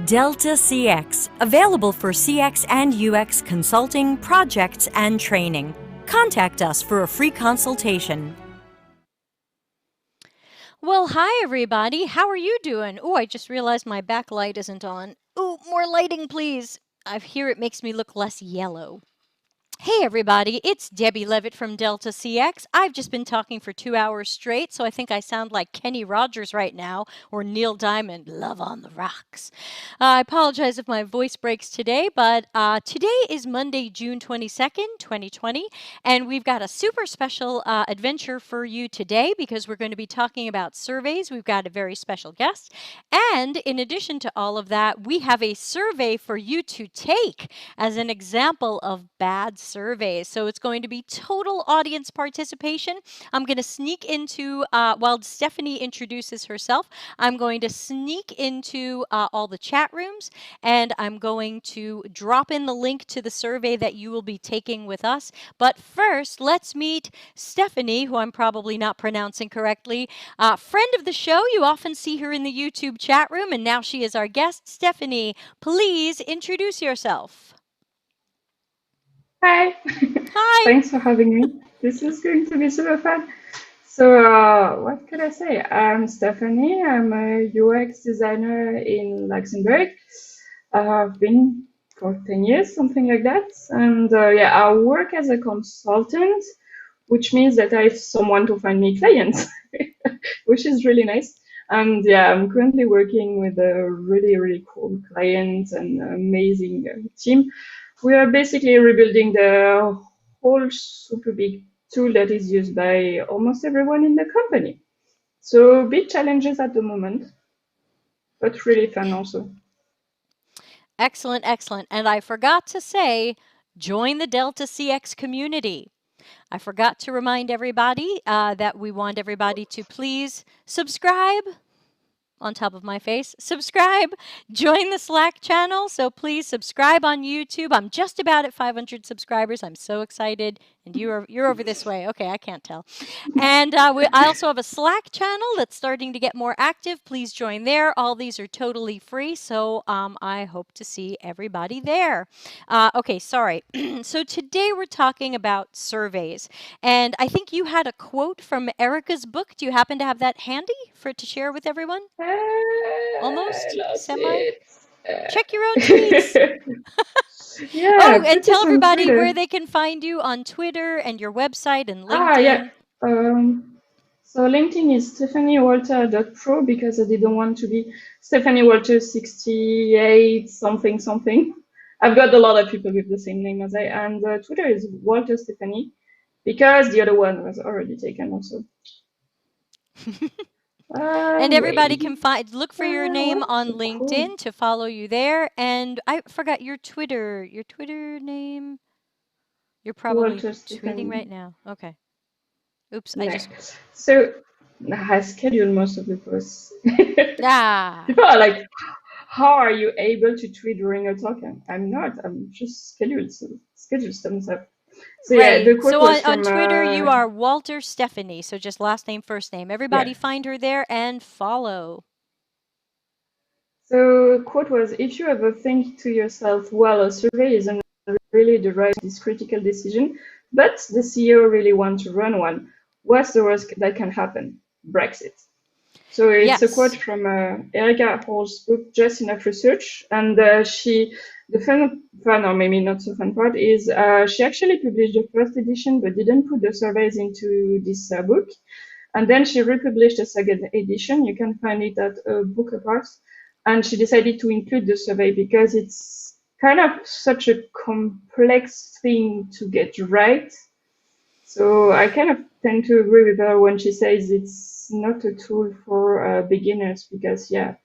Delta CX, available for CX and UX consulting, projects, and training. Contact us for a free consultation. Well, hi everybody. How are you doing? Oh, I just realized my backlight isn't on. Oh, more lighting, please. I hear it makes me look less yellow. Hey everybody, it's Debbie Levitt from Delta CX. I've just been talking for 2 hours straight, so I think I sound like Kenny Rogers right now, or Neil Diamond, Love on the Rocks. I apologize if my voice breaks today, but today is Monday, June 22nd, 2020, and we've got a super special adventure for you today because we're going to be talking about surveys. We've got a very special guest, and in addition to all of that, we have a survey for you to take as an example of bad surveys. So it's going to be total audience participation. I'm going to sneak into, while Stephanie introduces herself, I'm going to sneak into all the chat rooms, and I'm going to drop in the link to the survey that you will be taking with us. But first, let's meet Stephanie, who I'm probably not pronouncing correctly. Friend of the show, you often see her in the YouTube chat room, and now she is our guest. Stephanie, please introduce yourself. Hi. Hi. Thanks for having me. This is going to be super fun. So, what could I say? I'm Stephanie. I'm a UX designer in Luxembourg. I've been for 10 years, something like that. And yeah, I work as a consultant, which means that I have someone to find me clients, which is really nice. And yeah, I'm currently working with a really, really cool client and amazing team. We are basically rebuilding the whole super big tool that is used by almost everyone in the company. So big challenges at the moment, but really fun also. Excellent, excellent. And I forgot to say, join the Delta CX community. I forgot to remind everybody that we want everybody to please subscribe. On top of my face, subscribe, join the Slack channel. So please subscribe on YouTube. I'm just about at 500 subscribers. I'm so excited. And you're over this way. Okay, I can't tell. And I also have a Slack channel that's starting to get more active. Please join there. All these are totally free. So I hope to see everybody there. Okay, sorry. So today we're talking about surveys. And I think you had a quote from Erica's book. Do you happen to have that handy to share with everyone? Almost? Semi? Check your own tweets. Yeah, Oh, and put this tell on everybody Twitter. where they can find you on Twitter and your website and LinkedIn. Yeah. So LinkedIn is stephaniewalter.pro because I didn't want to be Stephanie Walter 68 something something. I've got a lot of people with the same name as I, and Twitter is Walter Stephanie because the other one was already taken also. And everybody can look for your name on LinkedIn to follow you there. And I forgot your Twitter name. You're probably tweeting right now. Okay. Oops, I just. So I schedule most of the posts. Ah. People are like, how are you able to tweet during a talk? I'm not. I'm just scheduled some stuff. So right. Yeah, the quote so was on from, Twitter, you are Walter Stephanie. So just last name, first name. Everybody find her there and follow. So quote was, if you ever think to yourself, well, a survey isn't really the right, this critical decision, but the CEO really wants to run one, what's the worst that can happen? Brexit. So it's a quote from Erica Hall's book, Just Enough Research. And the fun, or maybe not so fun part is she actually published the first edition, but didn't put the surveys into this book. And then she republished a second edition. You can find it at Book Apart. And she decided to include the survey because it's kind of such a complex thing to get right. So I kind of tend to agree with her when she says it's not a tool for beginners because, yeah,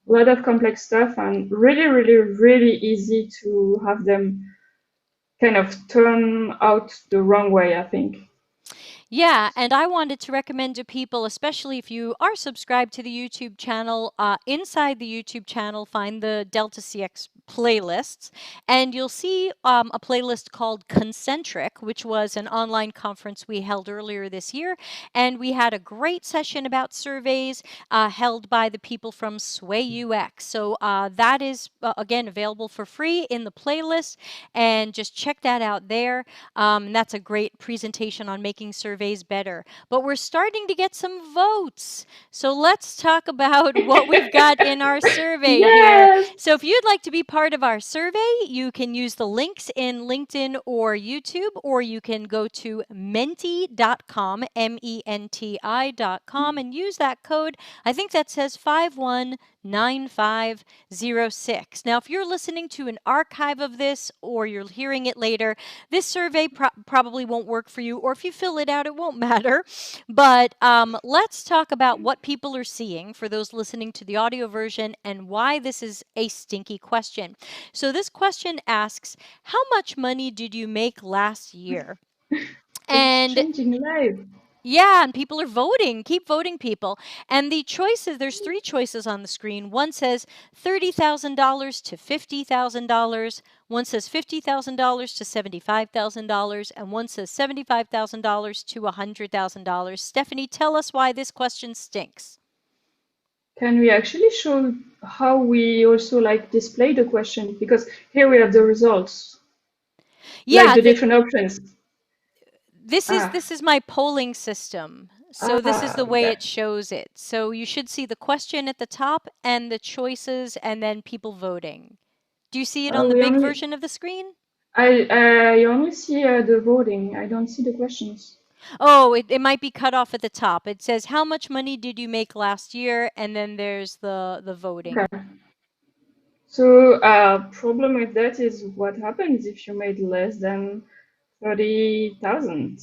a lot of complex stuff and really, really, really easy to have them kind of turn out the wrong way, I think. Yeah, and I wanted to recommend to people, especially if you are subscribed to the YouTube channel, inside the YouTube channel, find the Delta CX playlists, and you'll see a playlist called Concentric, which was an online conference we held earlier this year. And we had a great session about surveys held by the people from Sway UX. So that is, again, available for free in the playlist, and just check that out there. That's a great presentation on making surveys better. But we're starting to get some votes. So let's talk about what we've got in our survey here. Yes. So if you'd like to be part of our survey, you can use the links in LinkedIn or YouTube, or you can go to menti.com, menti.com, and use that code. I think that says 519506. Now, if you're listening to an archive of this or you're hearing it later, this survey probably won't work for you, or if you fill it out, it won't matter. But let's talk about what people are seeing for those listening to the audio version and why this is a stinky question. So this question asks, how much money did you make last year? It's And changing life. yeah, and people are voting. Keep voting, people. And the choices, there's three choices on the screen. One says $30,000 to $50,000. One says $50,000 to $75,000. And one says $75,000 to $100,000. Stephanie, tell us why this question stinks. Can we actually show how we also like display the question? Because here we have the results, like Yeah, the different options. this Ah, is my polling system. So this is the way that. it shows it. So you should see the question at the top and the choices and then people voting. Do you see it on the We big only, version of the screen? I only see the voting. I don't see the questions. Oh, it might be cut off at the top. It says, how much money did you make last year? And then there's the voting. Okay. So, problem with that is what happens if you made less than 30,000.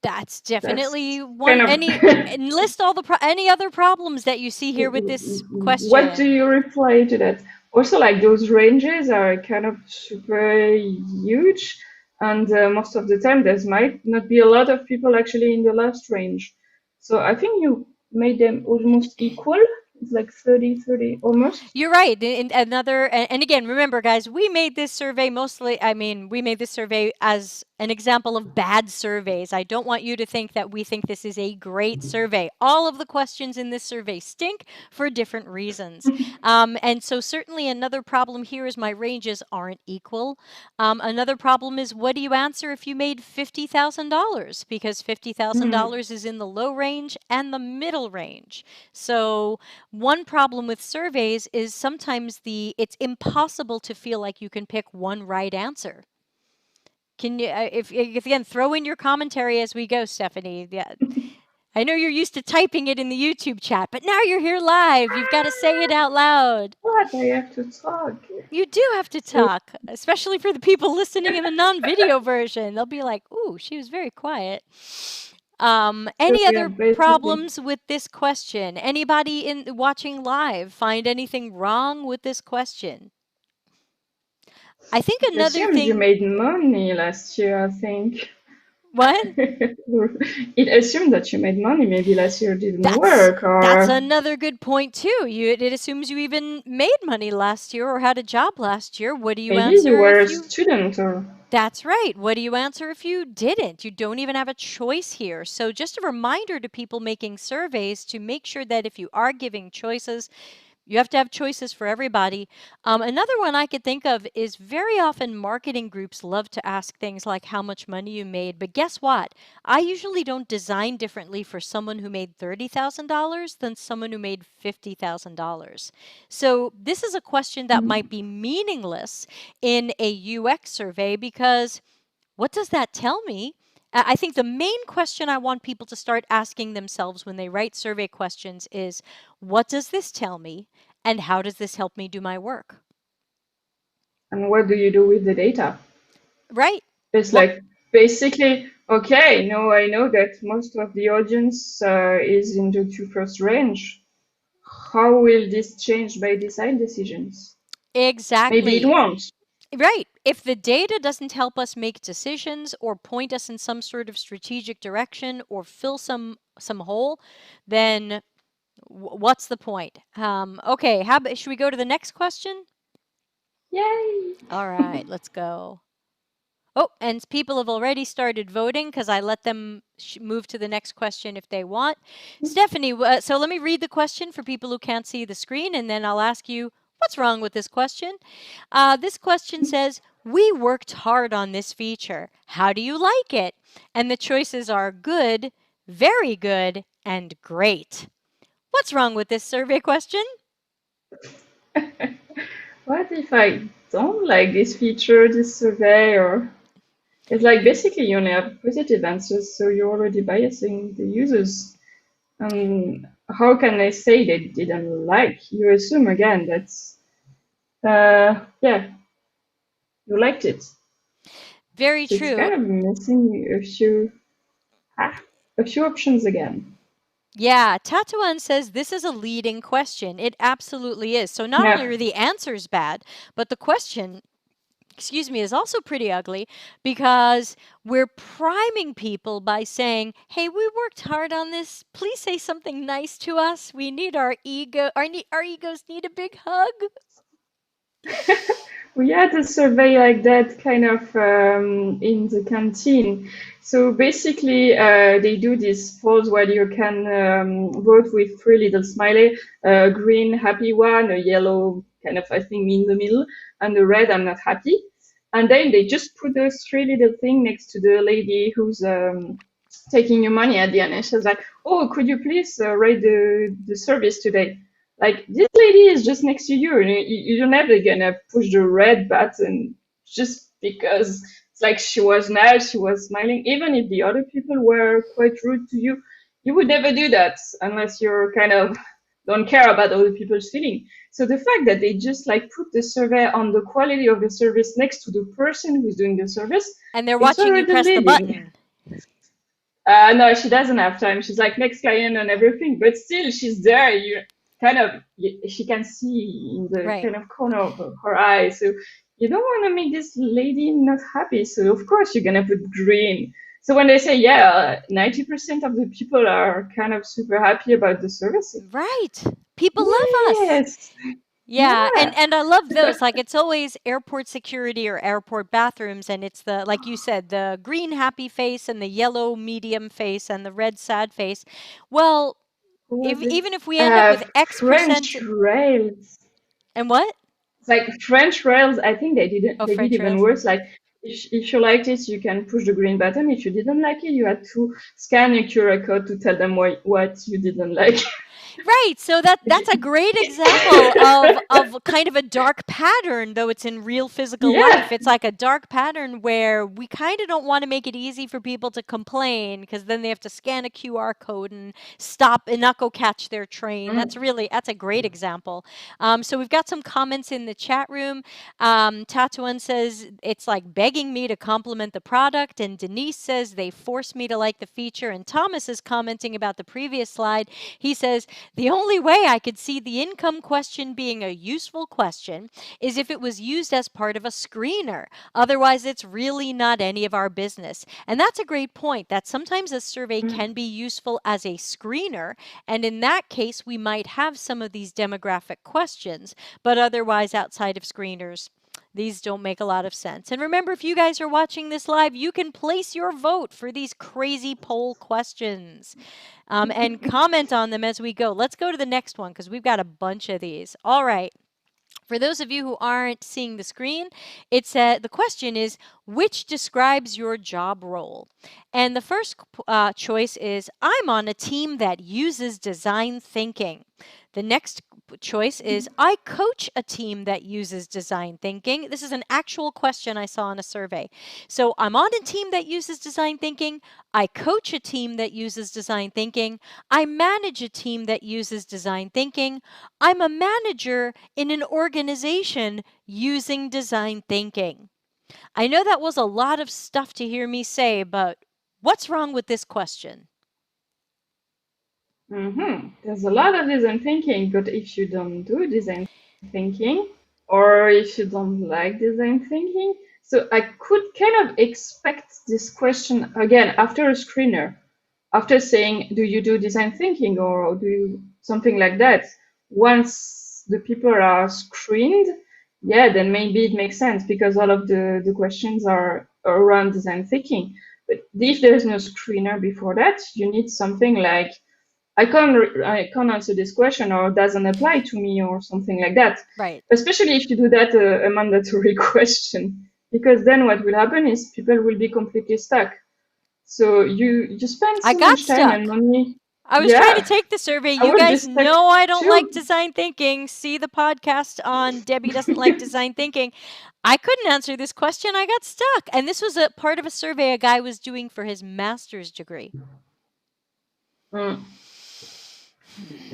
That's That's definitely kind one. of And list all the any other problems that you see here with this what do question. you reply to that? Also, like those ranges are kind of super huge, and most of the time there might not be a lot of people actually in the last range. So I think you made them almost equal. It's like 30-30 almost. You're right. And again, remember, guys, we made this survey mostly, I mean, we made this survey as an example of bad surveys. I don't want you to think that we think this is a great survey. All of the questions in this survey stink for different reasons. And so certainly another problem here is my ranges aren't equal. Another problem is, what do you answer if you made $50,000? Because $50,000 is in the low range and the middle range. So one problem with surveys is sometimes it's impossible to feel like you can pick one right answer. Can you, if again, throw in your commentary as we go, Stephanie. Yeah. I know you're used to typing it in the YouTube chat, but now you're here live. You've got to say it out loud. What? I have to talk. You do have to talk, especially for the people listening in the non-video version. They'll be like, "Ooh, she was very quiet." So Any we are other basically. problems with this question? Anybody in watching live find anything wrong with this question? I think It another assumes you thing. made money last year, I think. What? It assumed that you made money. Maybe last year didn't That's work, that's or another good point too. It assumes you even made money last year or had a job last year. What do you maybe you answer were if a you student, or That's right. What do you answer if you didn't? You don't even have a choice here. So, just a reminder to people making surveys to make sure that if you are giving choices, you have to have choices for everybody. Another one I could think of is very often marketing groups love to ask things like how much money you made. But guess what? I usually don't design differently for someone who made $30,000 than someone who made $50,000. So this is a question that might be meaningless in a UX survey because what does that tell me? I think the main question I want people to start asking themselves when they write survey questions is, what does this tell me? And how does this help me do my work? and what do you do with the data? Right? It's What like basically, okay, now I know that most of the audience is in the two first range. How will this change by design decisions? Maybe it exactly? won't. Right. If the data doesn't help us make decisions or point us in some sort of strategic direction or fill some hole, then what's the point? Okay, should we go to the next question? Yay! All right, let's go. Oh, and people have already started voting because I let them move to the next question if they want. Stephanie, so let me read the question for people who can't see the screen, and then I'll ask you, what's wrong with this question? This question says, we worked hard on this feature. How do you like it? And the choices are good, very good, and great. What's wrong with this survey question? What if I don't like this feature, this survey, or it's like basically you only have positive answers, so you're already biasing the users. How can they say they didn't like? You assume again that, yeah, you liked it. Very So it's true. kind of missing a few options again. Yeah, Tatuan says this is a leading question. It absolutely is. So not only Yeah. are the answers bad, but the question, excuse me, is also pretty ugly because we're priming people by saying, "Hey, we worked hard on this. Please say something nice to us. We need our our egos need a big hug." We had a survey like that kind of in the canteen. So basically, they do this polls where you can vote with three little smiley, a green happy one, a yellow kind of I think me in the middle, and a red I'm not happy. And then they just put those three little thing next to the lady who's taking your money at the end, and she's like, "Oh, could you please rate the service today?" Like this lady is just next to you, and you're never gonna push the red button just because it's like she was nice, she was smiling. Even if the other people were quite rude to you, you would never do that unless you're kind of don't care about other people's feeling. So the fact that they just like put the survey on the quality of the service next to the person who's doing the service, And they're it's watching you already press the leading. button. No, she doesn't have time. She's like next client and everything, but still she's there. You kind of she can see in the Right. kind of corner of her eye. So you don't want to make this lady not happy. So of course you're gonna put green. So when they say yeah, 90% of the people are kind of super happy about the service. Right. People love us. Yes, Yeah, yeah. and I love those. Like it's always airport security or airport bathrooms, and it's the like you said, the green happy face and the yellow medium face and the red sad face. Well, What if was it? even if we end up with X French percent rails. and what? It's like French rails, I think Oh, they did French even rails. worse. Like if you liked it, you can push the green button. If you didn't like it, you had to scan a QR code to tell them what you didn't like. Right. So that's a great example of kind of a dark pattern, though it's in real physical life. Yeah. It's like a dark pattern where we kind of don't want to make it easy for people to complain because then they have to scan a QR code and stop and not go catch their train. Mm. That's a great example. So we've got some comments in the chat room. Tatuan says it's like begging me to compliment the product, and Denise says they force me to like the feature. And Thomas is commenting about the previous slide. He says the only way I could see the income question being a useful question is if it was used as part of a screener. Otherwise, it's really not any of our business. And that's a great point, that sometimes a survey can be useful as a screener. And in that case, we might have some of these demographic questions, but otherwise, outside of screeners, these don't make a lot of sense. And remember, if you guys are watching this live, you can place your vote for these crazy poll questions and comment on them as we go. Let's go to the next one because we've got a bunch of these. All right. For those of you who aren't seeing the screen, the question is, which describes your job role? And the first choice is, I'm on a team that uses design thinking. The next choice is, I coach a team that uses design thinking. This is an actual question I saw in a survey. So I'm on a team that uses design thinking. I coach a team that uses design thinking. I manage a team that uses design thinking. I'm a manager in an organization using design thinking. I know that was a lot of stuff to hear me say, but what's wrong with this question? There's a lot of design thinking, but if you don't do design thinking, or if you don't like design thinking, so I could kind of expect this question again after a screener, after saying, do you do design thinking or do you something like that? Once the people are screened, yeah, then maybe it makes sense because all of the questions are around design thinking. But if there's no screener before that, you need something like I can't answer this question or doesn't apply to me or something like that. Right. Especially if you do that a mandatory question, because then what will happen is people will be completely stuck. So you spend I so got much time and stuck. money. I was trying to Yeah, take the survey. I You would be guys stuck know I don't like too. design thinking. See the podcast on Debbie doesn't like design thinking. I couldn't answer this question. I got stuck. And this was a part of a survey a guy was doing for his master's degree. Mm.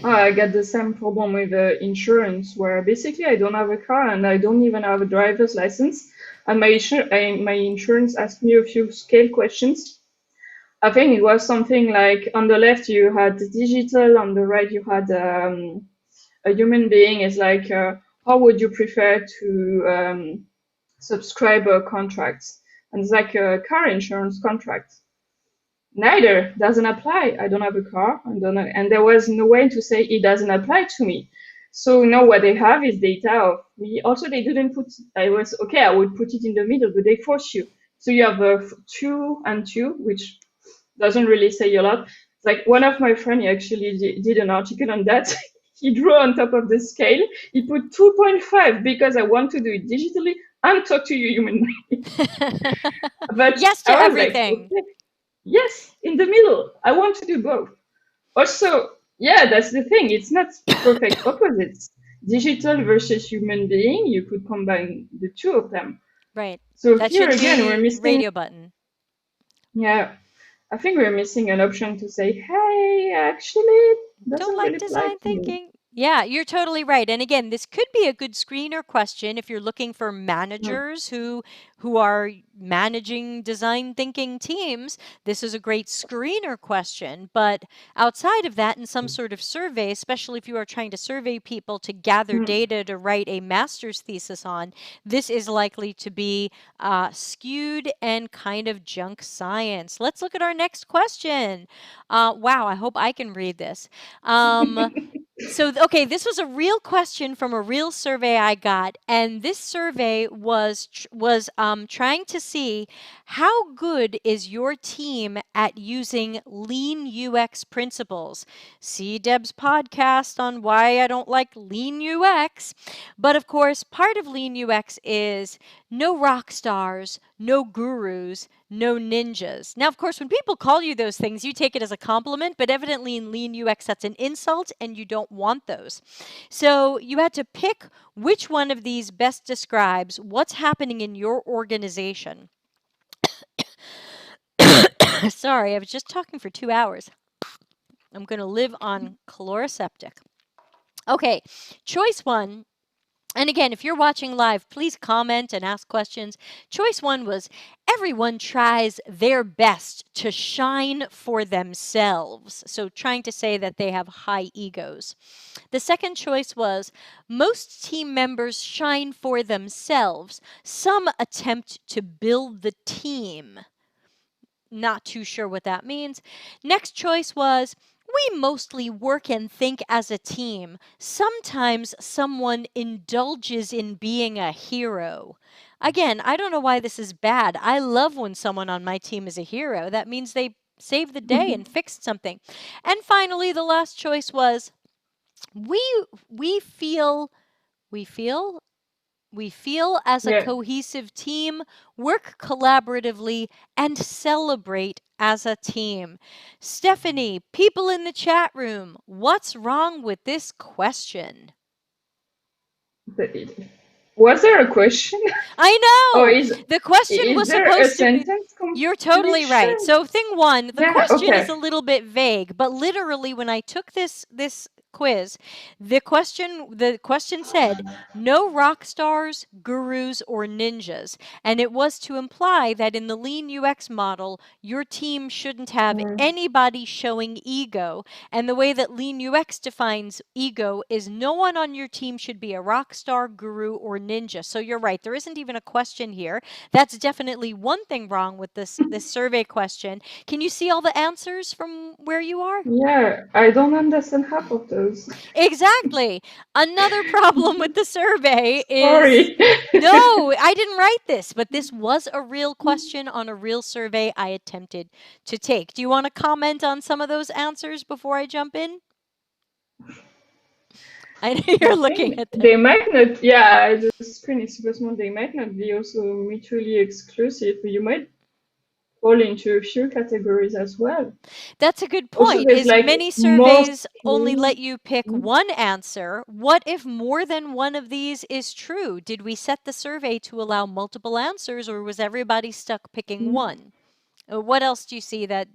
I get the same problem with insurance, where basically I don't have a car and I don't even have a driver's license, and my insurance asked me a few scale questions. I think it was something like on the left you had digital, on the right you had a human being. Is like how would you prefer to subscribe a contract? And it's like a car insurance contract. Neither doesn't apply. I don't have a car. I don't know, and there was no way to say it doesn't apply to me. So now what they have is data of me. Also, they didn't put. I was okay. I would put it in the middle, but they force you. So you have two and two, which doesn't really say a lot. It's like one of my friends, he actually did an article on that. He drew on top of the scale. He put 2.5 because I want to do it digitally and talk to you human being. But Yes to I was like, everything. okay, yes, in the middle. I want to do both. Also, yeah, that's the thing. It's not perfect opposites. Digital versus human being, you could combine the two of them. Right. So That here shouldn't again, we're be missing, radio button. yeah, I think we're missing an option to say, hey, actually, it Don't doesn't like really apply design to me. thinking. Yeah, you're totally right. And again, this could be a good screener question if you're looking for Mm, managers who are managing design thinking teams. This is a great screener question, but outside of that in some sort of survey, especially if you are trying to survey people to gather mm. data to write a master's thesis on, this is likely to be skewed and kind of junk science. Let's look at our next question. Wow, I hope I can read this. Okay, this was a real question from a real survey I got, and this survey was trying to see how good is your team at using lean UX principles. See Deb's podcast on why I don't like lean UX, but of course, part of lean UX is no rock stars, no gurus, no ninjas. Now, of course, when people call you those things, you take it as a compliment, but evidently in lean UX, that's an insult, and you don't want those. So you had to pick which one of these best describes what's happening in your organization. Sorry, I was just talking for 2 hours. I'm going to live on chloroseptic. Okay, choice one. And again, if you're watching live, please comment and ask questions. Choice one was everyone tries their best to shine for themselves. So, trying to say that they have high egos. The second choice was most team members shine for themselves. Some attempt to build the team. Not too sure what that means. Next choice was we mostly work and think as a team. Sometimes someone indulges in being a hero. Again, I don't know why this is bad. I love when someone on my team is a hero. That means they saved the day and fixed something. And finally, the last choice was we we feel we feel we feel as a Yeah, cohesive team, work collaboratively, and celebrate as a team. Stephanie, people in the chat room, what's wrong with this question? was there a question? I Or know! The question is was there a supposed to be. sentence You're totally right. completion? So thing one, the Yeah, question is okay. a little bit vague, but literally when I took this quiz, the question said no rock stars, gurus, or ninjas. And it was to imply that in the lean UX model, your team shouldn't have Mm, anybody showing ego. And the way that lean UX defines ego is no one on your team should be a rock star, guru, or ninja. So you're right, there isn't even a question here. That's definitely one thing wrong with this survey question. Can you see all the answers from where you are? yeah, I don't understand half of those. Exactly. Another problem with the survey is Sorry. no, I didn't write this, but this was a real question on a real survey I attempted to take. Do you want to comment on some of those answers before I jump in? I know you're I looking think at them. they might not, yeah, the screen is super small. They might not be also mutually exclusive. You might fall into a few categories as well. That's a good Also, point. there's Is like many surveys only mostly, let you pick one answer? What if more than one of these is true? Did we set the survey to allow multiple answers, or was everybody stuck picking one? What else do you see that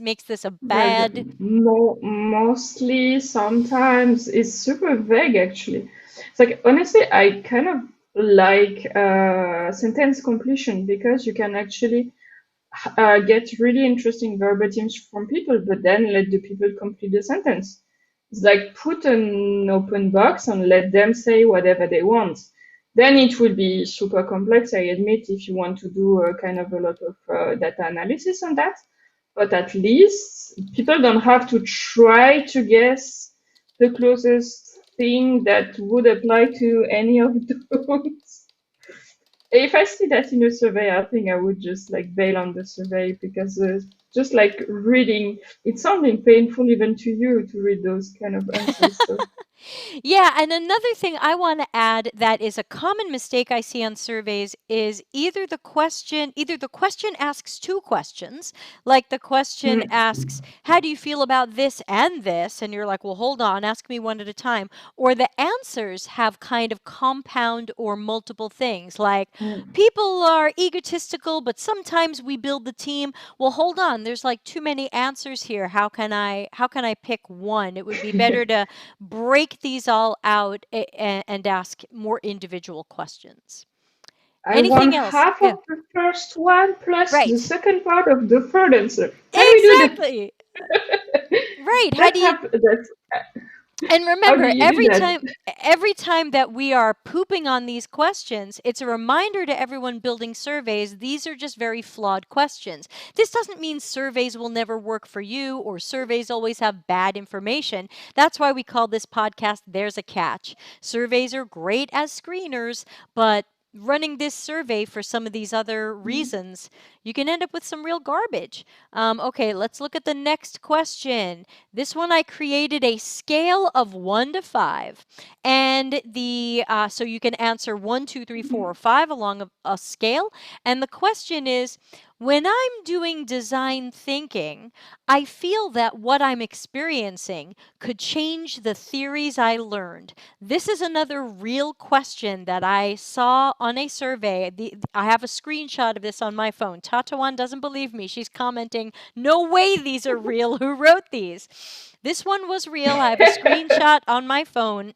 makes this a well, bad? mostly sometimes it's super vague actually. It's like honestly, I kind of like sentence completion because you can actually get really interesting verbatims from people, but then let the people complete the sentence. It's like put an open box and let them say whatever they want. Then it will be super complex, I admit, if you want to do a kind of a lot of data analysis on that. But at least people don't have to try to guess the closest thing that would apply to any of those. If I see that in a survey, I think I would just like bail on the survey because just like reading, it's sounding painful even to you to read those kind of answers. So Yeah, and another thing I want to add that is a common mistake I see on surveys is either the question asks two questions, like the question mm, asks, "How do you feel about this and this?" and you're like, "Well, hold on, ask me one at a time." Or the answers have kind of compound or multiple things, like mm. people are egotistical, but sometimes we build the team. Well, hold on, there's like too many answers here. How can I pick one? It would be better to break these all out and ask more individual questions. I Anything want else? half Yeah. of the first one plus the Right. second part of the third answer. Can we do that? Exactly. Right. How do you That's And how do remember, you do that? every time that we are pooping on these questions, it's a reminder to everyone building surveys, these are just very flawed questions. This doesn't mean surveys will never work for you or surveys always have bad information. That's why we call this podcast There's a Catch. Surveys are great as screeners, but running this survey for some of these other reasons, you can end up with some real garbage. Okay, let's look at the next question. This one I created a scale of 1 to 5, and the so you can answer 1, 2, 3, 4, or 5 along a scale. And the question is, when I'm doing design thinking, I feel that what I'm experiencing could change the theories I learned. This is another real question that I saw on a survey. I have a screenshot of this on my phone. Tatawan doesn't believe me. She's commenting, "No way these are real. Who wrote these?" This one was real. I have a screenshot on my phone.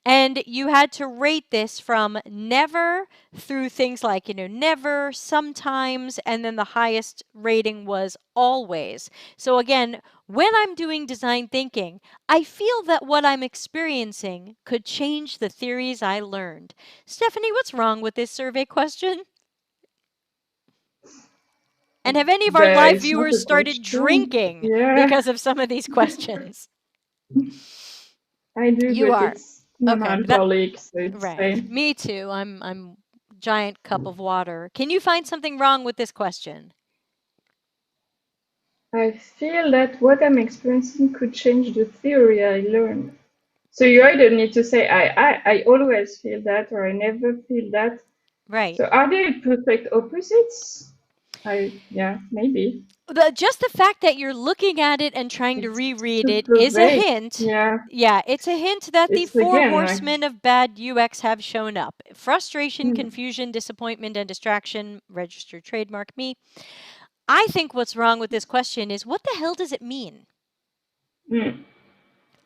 And you had to rate this from never through things like, never, sometimes, and then the highest rating was always. So again, when I'm doing design thinking, I feel that what I'm experiencing could change the theories I learned. Stephanie, what's wrong with this survey question? And have any of our live It's not viewers a started question. drinking Yeah, because of some of these questions? I do, You but are. it's Okay. That non-alcoholic, so it's right. fine. Me too. I'm giant cup of water. Can you find something wrong with this question? I feel that what I'm experiencing could change the theory I learned. So you either need to say I always feel that or I never feel that. Right. So are they perfect opposites? Yeah, maybe. Just the fact that you're looking at it and trying to It's reread it super is a vague. hint. Yeah, Yeah, it's a hint that the it's four again like horsemen of bad UX have shown up: frustration, hmm, confusion, disappointment, and distraction. Registered trademark me. I think what's wrong with this question is, what the hell does it mean? hmm.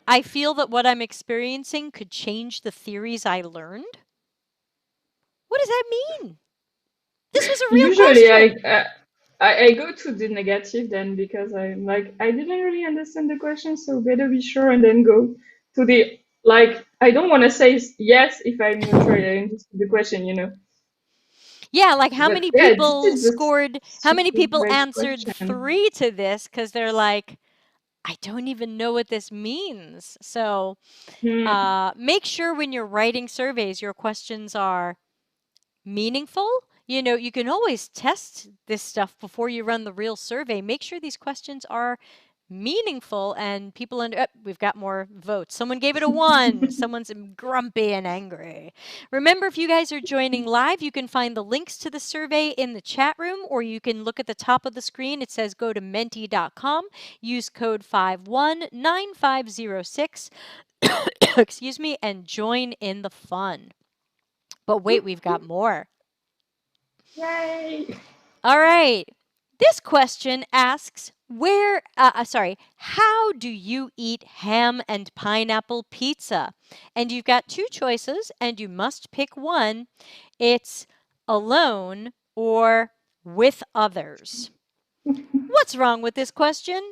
I feel that what I'm experiencing could change the theories I learned. What does that mean? This was a real Usually question. I go to the negative then because I'm like I didn't really understand the question, so better be sure and then go to the like I don't want to say yes if I'm not sure I understood the question. Yeah, like how But many yeah, this people is just scored, how many super people vague answered question. 3 to this because they're like, I don't even know what this means. So Hmm. make sure when you're writing surveys, your questions are meaningful. You know, you can always test this stuff before you run the real survey. Make sure these questions are meaningful and people we've got more votes. Someone gave it a 1. Someone's grumpy and angry. Remember, if you guys are joining live, you can find the links to the survey in the chat room, or you can look at the top of the screen. It says go to menti.com, use code 519506 excuse me, and join in the fun. But wait, we've got more. Yay! All right. This question asks, how do you eat ham and pineapple pizza? And you've got 2 choices, and you must pick one. It's alone or with others. What's wrong with this question?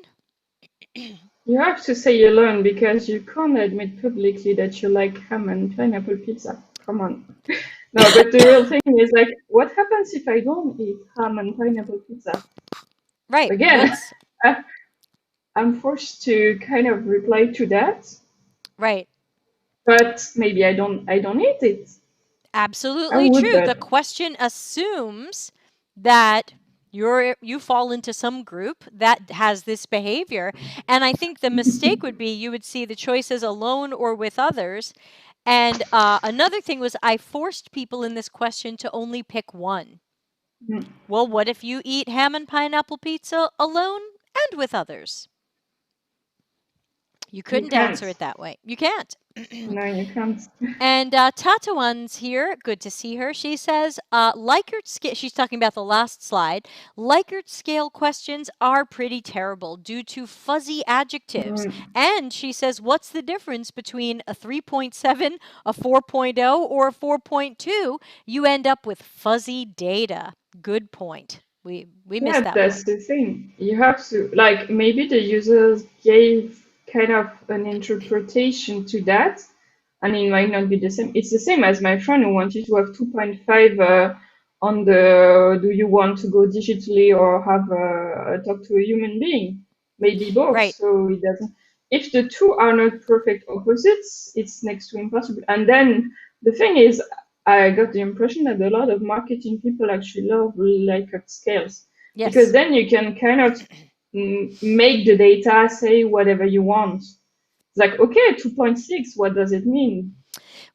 You have to say alone because you can't admit publicly that you like ham and pineapple pizza. Come on. No, but the real thing is like, what happens if I don't eat ham and pineapple pizza? Right. Again, I'm forced to kind of reply to that, Right. but maybe I don't eat it. How Absolutely would true. The that? question assumes that you fall into some group that has this behavior. And I think the mistake would be you would see the choices alone or with others. And another thing was I forced people in this question to only pick one. Mm, Well, what if you eat ham and pineapple pizza alone and with others? You You couldn't answer can't. it that way. You can't. No, you can't. And Tatawan's here. Good to see her. She says, Likert scale, she's talking about the last slide. Likert scale questions are pretty terrible due to fuzzy adjectives. Mm, And she says, what's the difference between a 3.7, a 4.0, or a 4.2? You end up with fuzzy data. Good point. We missed yeah, that that's one. the thing. You have to, like, maybe the users gave kind of an interpretation to that, and it might not be the same. It's the same as my friend who wanted to have 2.5 on the do you want to go digitally or have talk to a human being? Maybe both. Right. So it doesn't. If the two are not perfect opposites, it's next to impossible. And then the thing is, I got the impression that a lot of marketing people actually love Likert scales because Yes. then you can kind of make the data say whatever you want. It's like, okay, 2.6, what does it mean?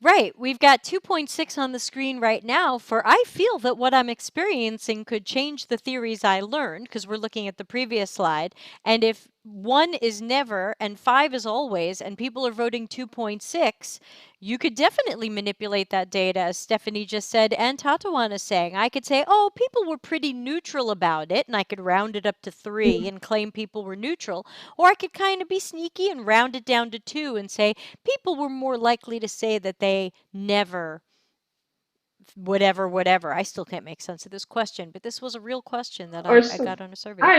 Right. We've got 2.6 on the screen right now for I feel that what I'm experiencing could change the theories I learned because we're looking at the previous slide. And if 1 is never and 5 is always and people are voting 2.6, you could definitely manipulate that data, as Stephanie just said, and Tatawan is saying. I could say, oh, people were pretty neutral about it, and I could round it up to 3 and claim people were neutral. Or I could kind of be sneaky and round it down to 2 and say, people were more likely to say that they never whatever. I still can't make sense of this question, but this was a real question that I Also, got on a survey. ah,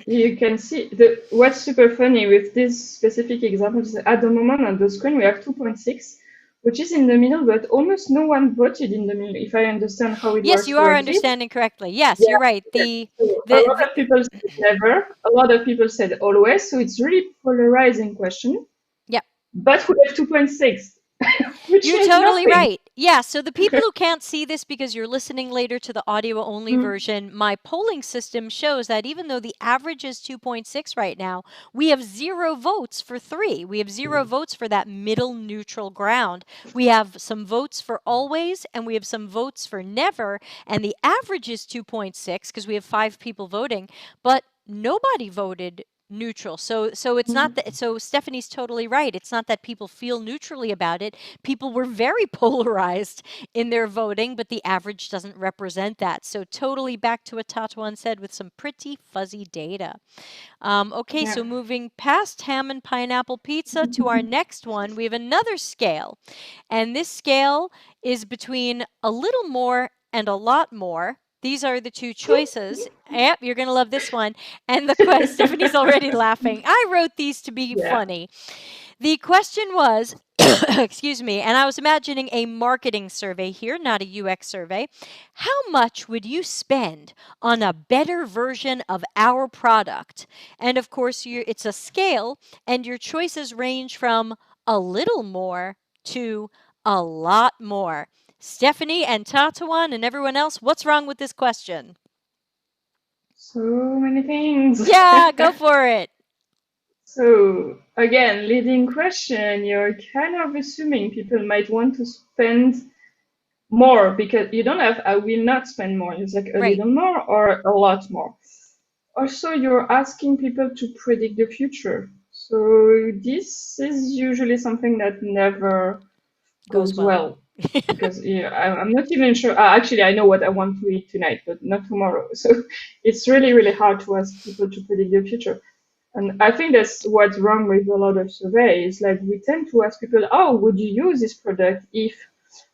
you can see what's super funny with this specific example is at the moment on the screen we have 2.6, which is in the middle, but almost no one voted in the middle, if I understand how it Yes, works you are correctly. understanding correctly. Yes, Yeah, you're right. okay. The So a the, lot of people said never, a lot of people said always, so it's really polarizing question. yeah. But we have 2.6, which You're means totally nothing. right. Yeah, so the people who can't see this because you're listening later to the audio only Mm, version, my polling system shows that even though the average is 2.6 right now, we have 0 votes for 3. We have 0 votes for that middle neutral ground. We have some votes for always and we have some votes for never, and the average is 2.6 because we have 5 people voting, but nobody voted neutral. So it's not mm, that, so Stephanie's totally right. It's not that people feel neutrally about it. People were very polarized in their voting, but the average doesn't represent that. So totally back to what Tatuan said with some pretty fuzzy data. Okay, yeah. so moving past ham and pineapple pizza to our next one, we have another scale. And this scale is between a little more and a lot more. These are the 2 choices. Yep, you're going to love this one. And Stephanie's already laughing. I wrote these to be Yeah. funny. The question was excuse me, and I was imagining a marketing survey here, not a UX survey. How much would you spend on a better version of our product? And of course, it's a scale, and your choices range from a little more to a lot more. Stephanie and Tatawan and everyone else, what's wrong with this question? So many things. Yeah, go for it. So again, leading question, you're kind of assuming people might want to spend more because you don't have I will not spend more. It's like a Right. little more or a lot more. Also, you're asking people to predict the future. So this is usually something that never Goes goes well. well because I'm not even sure. Actually, I know what I want to eat tonight, but not tomorrow. So it's really, really hard to ask people to predict the future. And I think that's what's wrong with a lot of surveys. Like we tend to ask people, "Oh, would you use this product if?"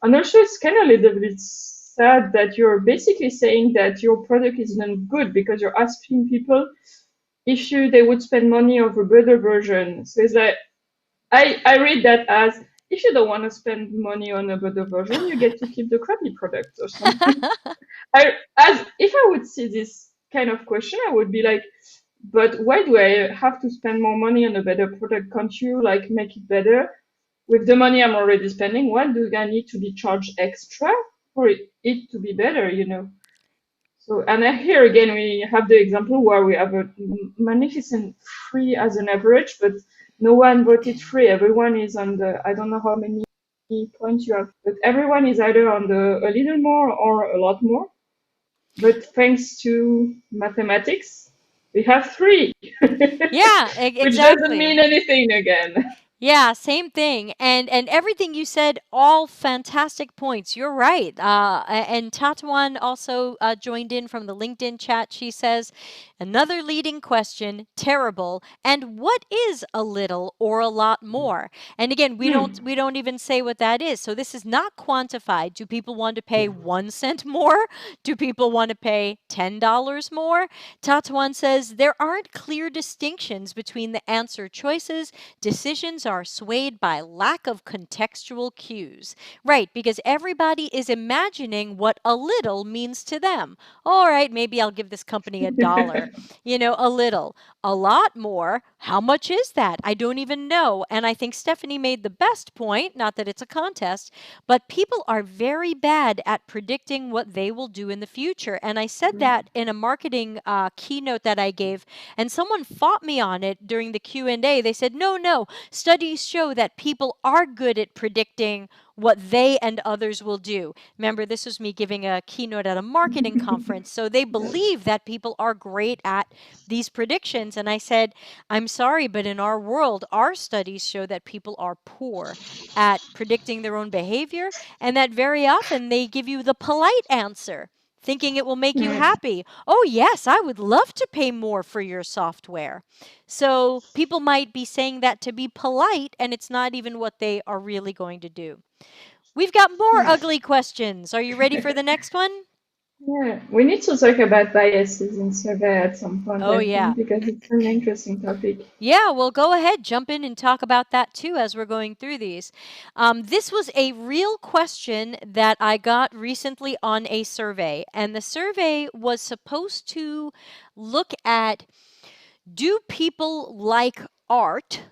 And also, it's kind of a little bit sad that you're basically saying that your product is not good because you're asking people if they would spend money on a better version. So it's like I read that as if you don't want to spend money on a better version, you get to keep the crappy product or something. As if I would see this kind of question, I would be like, but why do I have to spend more money on a better product? Can't you like make it better with the money I'm already spending? Why do I need to be charged extra for it to be better? So, and here again, we have the example where we have a magnificent free as an average, but no one voted free. Everyone is on the, I don't know how many points you have, but everyone is either on the a little more or a lot more. But thanks to mathematics, we have three, Yeah, which doesn't exactly. mean anything again. Yeah, same thing. And everything you said, all fantastic points. You're right. And Tatawan also joined in from the LinkedIn chat. She says, another leading question, terrible. And what is a little or a lot more? And again, we don't Hmm. we don't even say what that is. So this is not quantified. Do people want to pay 1 cent more? Do people want to pay $10 more? Tatawan says there aren't clear distinctions between the answer choices. Decisions are swayed by lack of contextual cues. Right, because everybody is imagining what a little means to them. All right, maybe I'll give this company $1. A little. A lot more. How much is that? I don't even know. And I think Stephanie made the best point, not that it's a contest, but people are very bad at predicting what they will do in the future. And I said that in a marketing keynote that I gave, and someone fought me on it during the Q&A. They said, no, no, studies show that people are good at predicting what they and others will do. Remember, this was me giving a keynote at a marketing conference. So they believe that people are great at these predictions. And I said, I'm sorry, but in our world, our studies show that people are poor at predicting their own behavior, and that very often they give you the polite answer, thinking it will make you Hmm. happy. Oh, yes, I would love to pay more for your software. So people might be saying that to be polite, and it's not even what they are really going to do. We've got more Yeah. ugly questions. Are you ready for the next one? Yeah, we need to talk about biases in survey at some point, Oh, I yeah. think, because it's an interesting topic. Yeah, well, go ahead, jump in and talk about that too as we're going through these. This was a real question that I got recently on a survey, and the survey was supposed to look at, do people like art,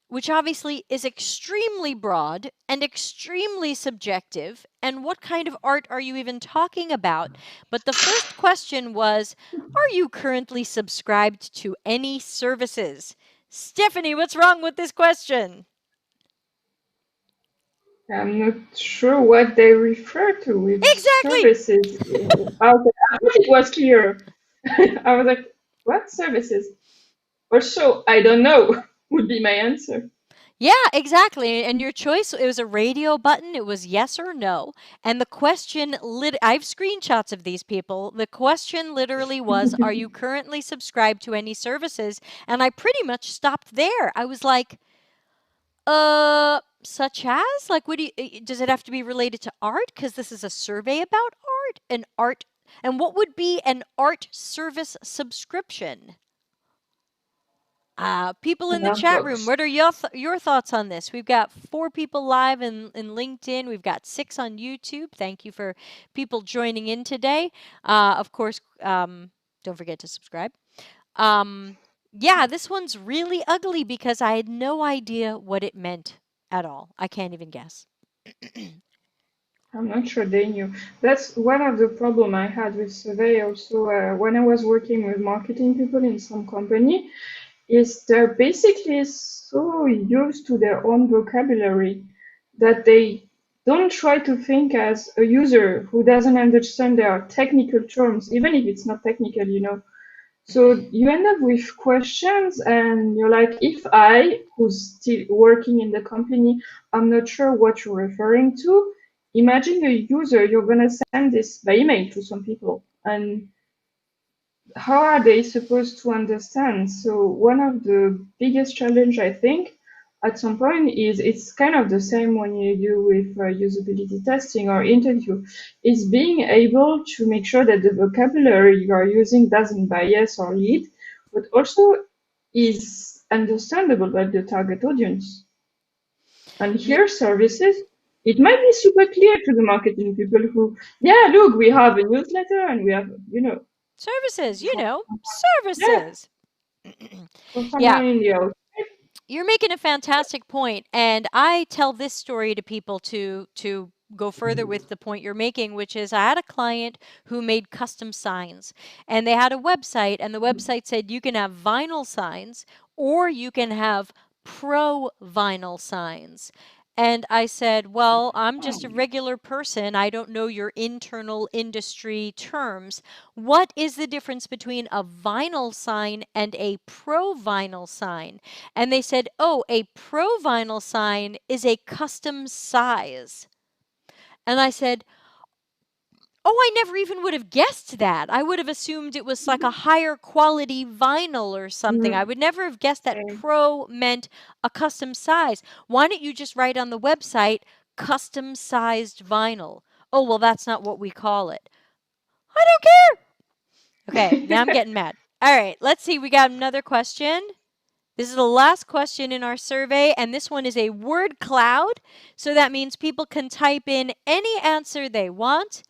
which obviously is extremely broad and extremely subjective. And what kind of art are you even talking about? But the first question was, are you currently subscribed to any services? Stephanie, what's wrong with this question? I'm not sure what they refer to with Exactly. services. Okay, I thought it was clear. I was like, what services? Or so, I don't know, would be my answer. Yeah, exactly. And your choice, it was a radio button. It was yes or no. And the question, I have screenshots of these people. The question literally was, are you currently subscribed to any services? And I pretty much stopped there. I was like, such as? Like, what does it have to be related to art? Because this is a survey about art and art. And what would be an art service subscription? People in the Enough chat room, books. what are your thoughts on this? We've got 4 people live in LinkedIn. We've got 6 on YouTube. Thank you for people joining in today. Of course, don't forget to subscribe. Yeah, this one's really ugly because I had no idea what it meant at all. I can't even guess. I'm not sure they knew. That's one of the problem I had with survey also when I was working with marketing people in some company, is they're basically so used to their own vocabulary that they don't try to think as a user who doesn't understand their technical terms, even if it's not technical, you know. So you end up with questions, and you're like, if I, who's still working in the company, I'm not sure what you're referring to. Imagine a user, you're gonna send this by email to some people, and how are they supposed to understand? So one of the biggest challenge I think at some point is it's kind of the same when you do with usability testing or interview, is being able to make sure that the vocabulary you are using doesn't bias or lead, but also is understandable by the target audience. And Yeah, here services, it might be super clear to the marketing people who, yeah, look, we have a newsletter and we have, you know, services, yeah, services. for Yeah, someone in the outside. you're making a fantastic point, and I tell this story to people to go further with the point you're making, which is I had a client who made custom signs, and they had a website, and the website said you can have vinyl signs or you can have pro vinyl signs. And I said, well, I'm just a regular person. I don't know your internal industry terms. What is the difference between a vinyl sign and a pro vinyl sign? And they said, oh, a pro vinyl sign is a custom size. And I said, oh, I never even would have guessed that. I would have assumed it was like a higher quality vinyl or something. I Mhm. would never have guessed that Okay. pro meant a custom size. Why don't you just write on the website custom sized vinyl? Oh, well, that's not what we call it. I don't care. Okay, now I'm getting mad. All right, let's see. We got another question. This is the last question in our survey, and this one is a word cloud. So that means people can type in any answer they want.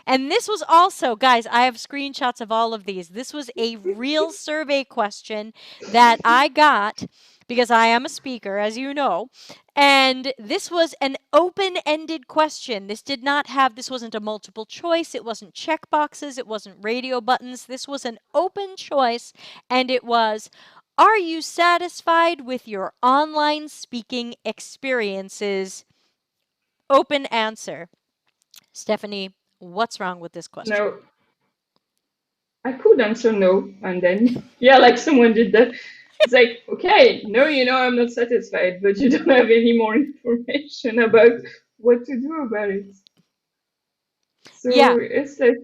And this was also, guys, I have screenshots of all of these. This was a real survey question that I got because I am a speaker, as you know. And this was an open-ended question. This wasn't a multiple choice. It wasn't check boxes. It wasn't radio buttons. This was an open choice. And it was, are you satisfied with your online speaking experiences? Open answer. Stephanie, what's wrong with this question? No, I could answer no, and then yeah, like someone did that. It's like, okay, no, you know, I'm not satisfied, but you don't have any more information about what to do about it. Yeah. So it's like,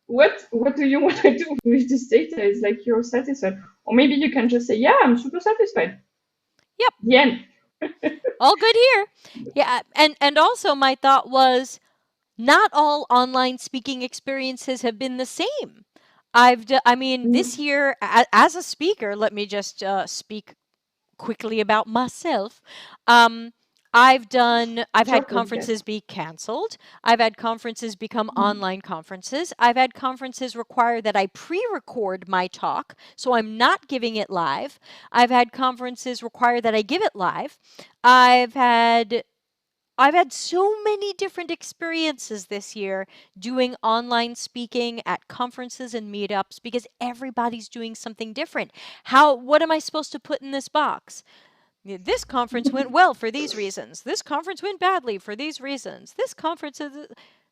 what do you want to do with this data? It's like you're satisfied, or maybe you can just say, yeah, I'm super satisfied. Yep. The end. All good here. Yeah, and also my thought was not all online speaking experiences have been the same. I mean, this Mm, year as a speaker, let me just speak quickly about myself. Um, I've it's your had podcast. conferences be canceled. I've had conferences become Mm. online conferences. I've had conferences require that I pre-record my talk, so I'm not giving it live. I've had conferences require that I give it live. I've had I've had so many different experiences this year doing online speaking at conferences and meetups because everybody's doing something different. What am I supposed to put in this box? This conference went well for these reasons. This conference went badly for these reasons. This conference is.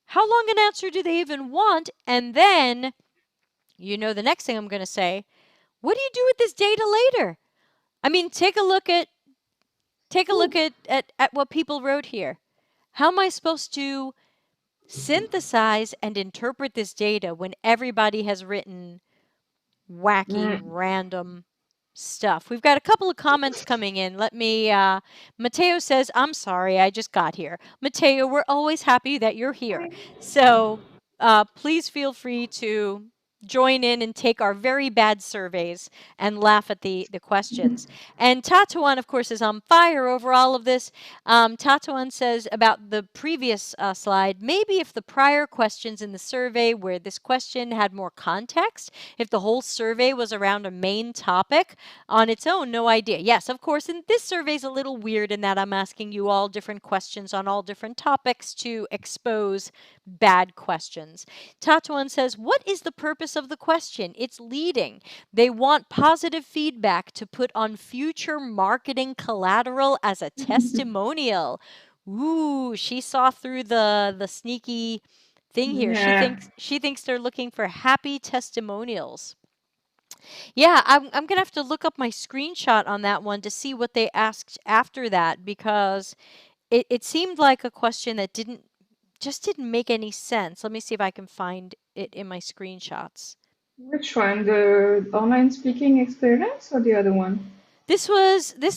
How long an answer do they even want? And then, the next thing I'm going to say, what do you do with this data later? I mean, take a look at what people wrote here. How am I supposed to synthesize and interpret this data when everybody has written wacky, Mm. random stuff? We've got a couple of comments coming in. Mateo says, I'm sorry, I just got here. Mateo, we're always happy that you're here. So please feel free to join in and take our very bad surveys and laugh at the questions. And Tatuan, of course, is on fire over all of this. Tatuan says about the previous slide, maybe if the prior questions in the survey where this question had more context, if the whole survey was around a main topic on its own, no idea. Yes, of course, and this survey is a little weird in that I'm asking you all different questions on all different topics to expose bad questions. Tatuan says, what is the purpose of the question? It's leading. They want positive feedback to put on future marketing collateral as a testimonial. Ooh, she saw through the sneaky thing here. Yeah. She thinks they're looking for happy testimonials. Yeah, I'm gonna have to look up my screenshot on that one to see what they asked after that, because it seemed like a question that didn't make any sense. Let me see if I can find it in my screenshots. Which one? The online speaking experience or the other one? This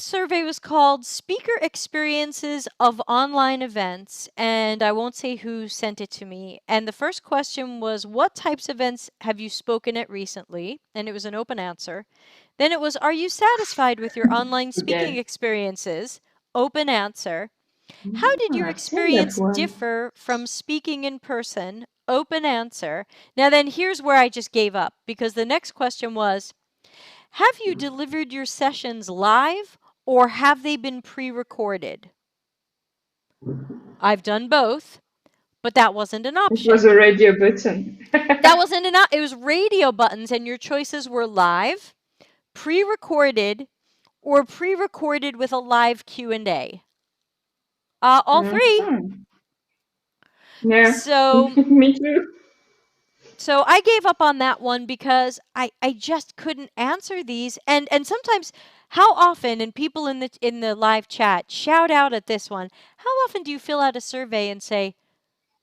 survey was called Speaker Experiences of Online Events, and I won't say who sent it to me. And the first question was, what types of events have you spoken at recently? And it was an open answer. Then it was, are you satisfied with your online speaking Okay. experiences? Open answer. How did your I've seen that experience one. differ from speaking in person? Open answer. Now then, here's where I just gave up, because the next question was, have you delivered your sessions live or have they been pre-recorded? I've done both, but that wasn't an It was option. already a button. That wasn't an it was radio buttons, and your choices were live, pre-recorded, or pre-recorded with a live Q&A. All three. Mhm. Yeah, So me too. So I gave up on that one because I just couldn't answer these. And sometimes, how often, and people in the live chat shout out at this one, how often do you fill out a survey and say,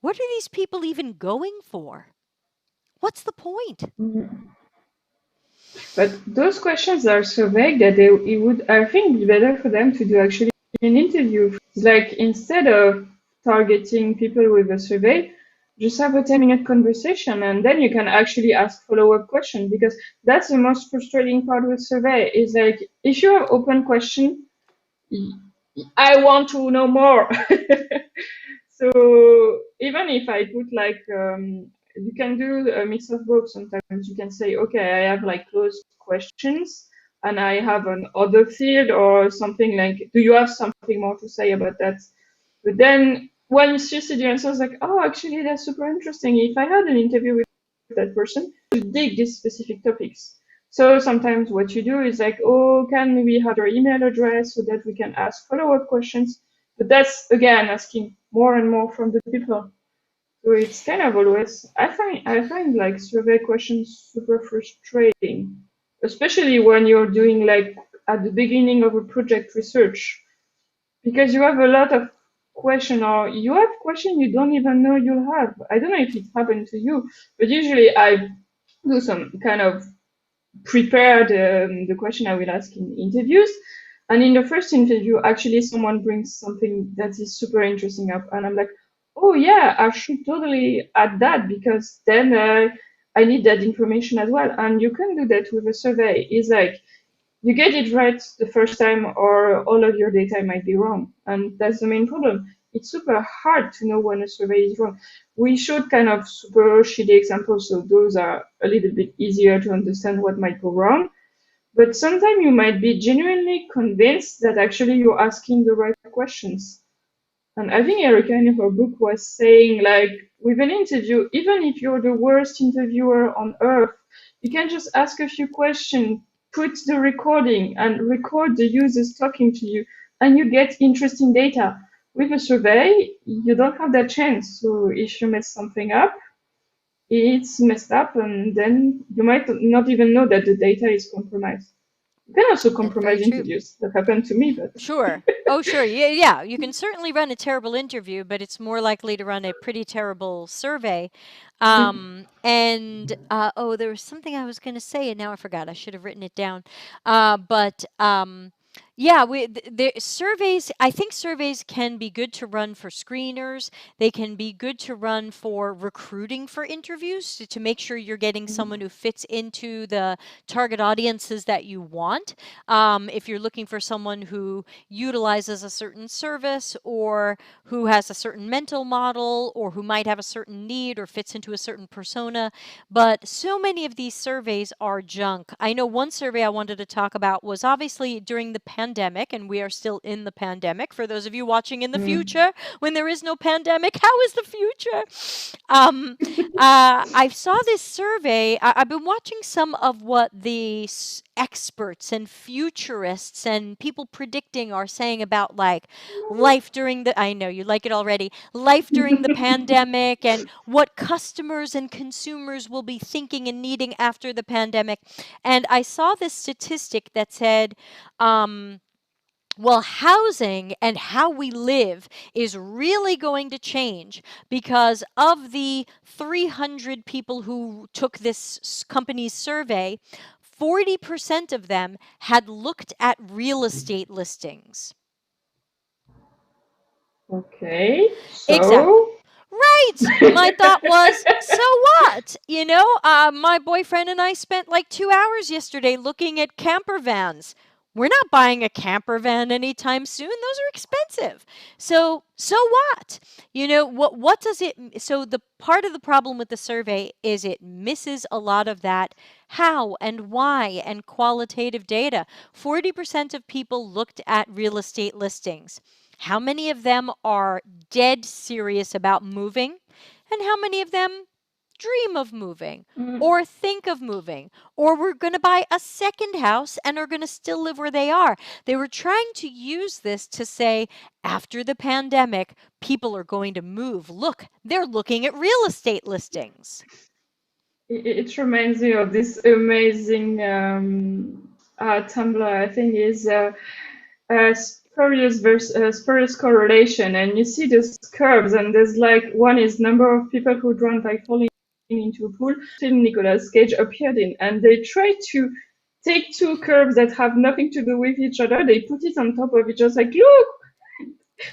what are these people even going for? What's the point? Mhm. But those questions are so vague that it would, I think, be better for them to do actually an interview. It's like instead of targeting people with a survey, just have a 10-minute conversation and then you can actually ask follow-up questions, because that's the most frustrating part with survey is like if you have open question, I want to know more. So even if I put like you can do a mix of both. Sometimes you can say, okay, I have like closed questions and I have an other field or something like, do you have something more to say about that? But then when you see the answers, like, oh, actually, that's super interesting. If I had an interview with that person, to dig these specific topics. So sometimes what you do is like, oh, can we have your email address so that we can ask follow-up questions? But that's again asking more and more from the people. So it's kind of always I find like survey questions super frustrating, especially when you're doing like at the beginning of a project research, because you have a lot of question or you have question you don't even know you'll have. I don't know if it happened to you, but usually I do some kind of prepare the question I will ask in interviews. And in the first interview, actually, someone brings something that is super interesting up, and I'm like, oh yeah, I should totally add that because then I need that information as well. And you can do that with a survey. It's like you get it right the first time, or all of your data might be wrong, and that's the main problem. It's super hard to know when a survey is wrong. We showed kind of super shitty examples, so those are a little bit easier to understand what might go wrong. But sometimes you might be genuinely convinced that actually you're asking the right questions. And I think Erica in her book was saying, like, with an interview, even if you're the worst interviewer on earth, you can just ask a few questions, put the recording, and record the users talking to you, and you get interesting data. With a survey, you don't have that chance. So if you mess something up, it's messed up, and then you might not even know that the data is compromised. You can also That's very compromise true. interviews. That happened to me, but Sure. Oh, sure. Yeah, yeah. You can certainly run a terrible interview, but it's more likely to run a pretty terrible survey. And oh, there was something I was going to say, and now I forgot. I should have written it down. But Yeah, the surveys, I think surveys can be good to run for screeners. They can be good to run for recruiting for interviews to make sure you're getting someone who fits into the target audiences that you want. If you're looking for someone who utilizes a certain service or who has a certain mental model or who might have a certain need or fits into a certain persona. But so many of these surveys are junk. I know one survey I wanted to talk about was obviously during the pandemic, and we are still in the pandemic. For those of you watching in the future, when there is no pandemic, how is the future? Um, I saw this survey. I've been watching some of what the experts and futurists and people predicting are saying about like life during the, I know you like it already, life during the pandemic and what customers and consumers will be thinking and needing after the pandemic. And I saw this statistic that said, well, housing and how we live is really going to change because of the 300 people who took this company's survey, 40% of them had looked at real estate listings. Okay, Exactly. so Right. My thought was, so what? My boyfriend and I spent like 2 hours yesterday looking at camper vans. We're not buying a camper van anytime soon. Those are expensive. So what? What does it so the part of the problem with the survey is it misses a lot of that how and why and qualitative data. 40% of people looked at real estate listings. How many of them are dead serious about moving? And how many of them dream of moving mm, or think of moving or we're going to buy a second house and are going to still live where they are? They were trying to use this to say, after the pandemic, people are going to move. Look, they're looking at real estate listings. it reminds me of this amazing Tumblr, I think is spurious correlation, and you see those curves, and there's like one is number of people who drowned by falling into a pool. Film Nicolas Cage appeared in, and they try to take two curves that have nothing to do with each other. They put it on top of each other, like look,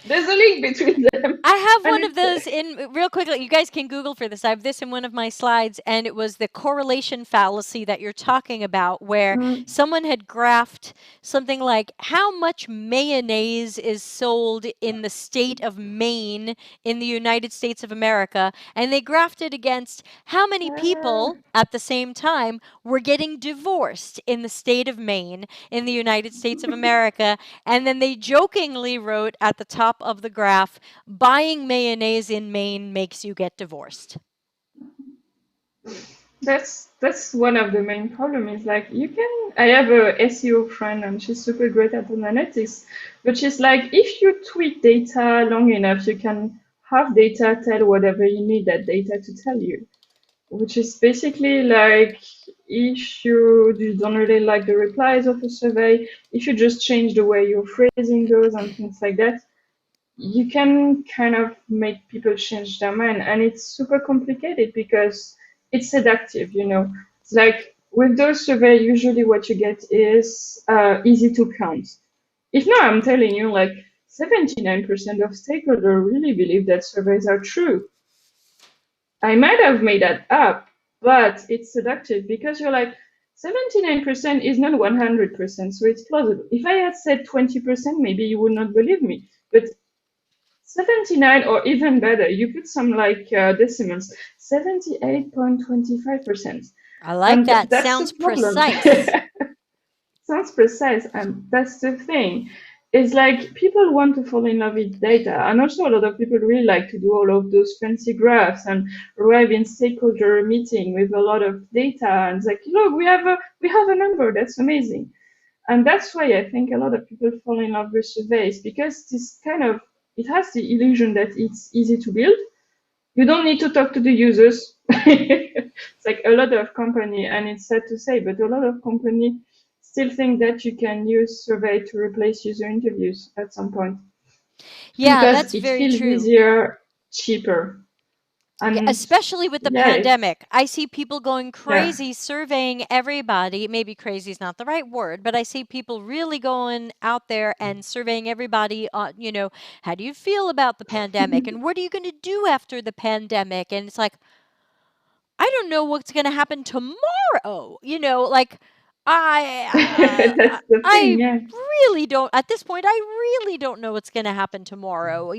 there's a link between them, I have and one of it's those in real quickly. You guys can Google for this. I have this in one of my slides, and it was the correlation fallacy that you're talking about, where mm, someone had graphed something like how much mayonnaise is sold in the state of Maine in the United States of America, and they graphed it against how many uh, people at the same time were getting divorced in the state of Maine in the United States of America, and then they jokingly wrote at the top of the graph, buying mayonnaise in Maine makes you get divorced. that's one of the main problem is like you can I have a SEO friend and she's super great at analytics, but she's like if you tweak data long enough you can have data tell whatever you need that data to tell you, which is basically like if you don't really like the replies of a survey, if you just change the way you're phrasing those and things like that, you can kind of make people change their mind, and it's super complicated because it's seductive, you know. It's like with those surveys usually what you get is easy to count. If not, I'm telling you, like 79% of stakeholders really believe that surveys are true. I might have made that up, but it's seductive because you're like 79% is not 100%, so it's plausible. If I had said 20%, maybe you would not believe me, but 79, or even better, you put some like decimals, 78.25%. I like And that. that's the Sounds problem. precise. Sounds precise, and that's the thing. It's like people want to fall in love with data, and also a lot of people really like to do all of those fancy graphs and arrive in stakeholder meeting with a lot of data, and it's like, look, we have a number, that's amazing. And that's why I think a lot of people fall in love with surveys because this kind of it has the illusion that it's easy to build. You don't need to talk to the users. It's like a lot of company, and it's sad to say, but a lot of company still think that you can use survey to replace user interviews at some point Yeah, because that's it very feels true. easier, cheaper. Yeah, And especially with the yeah, it's pandemic. I see people going yeah. crazy surveying everybody. Maybe crazy is not the right word, but I see people really going out there and surveying everybody on, how do you feel about the pandemic and what are you going to do after the pandemic? And it's like, I don't know what's going to happen tomorrow. Like That's the thing, I yeah. really don't at this point I really don't know what's going to happen tomorrow.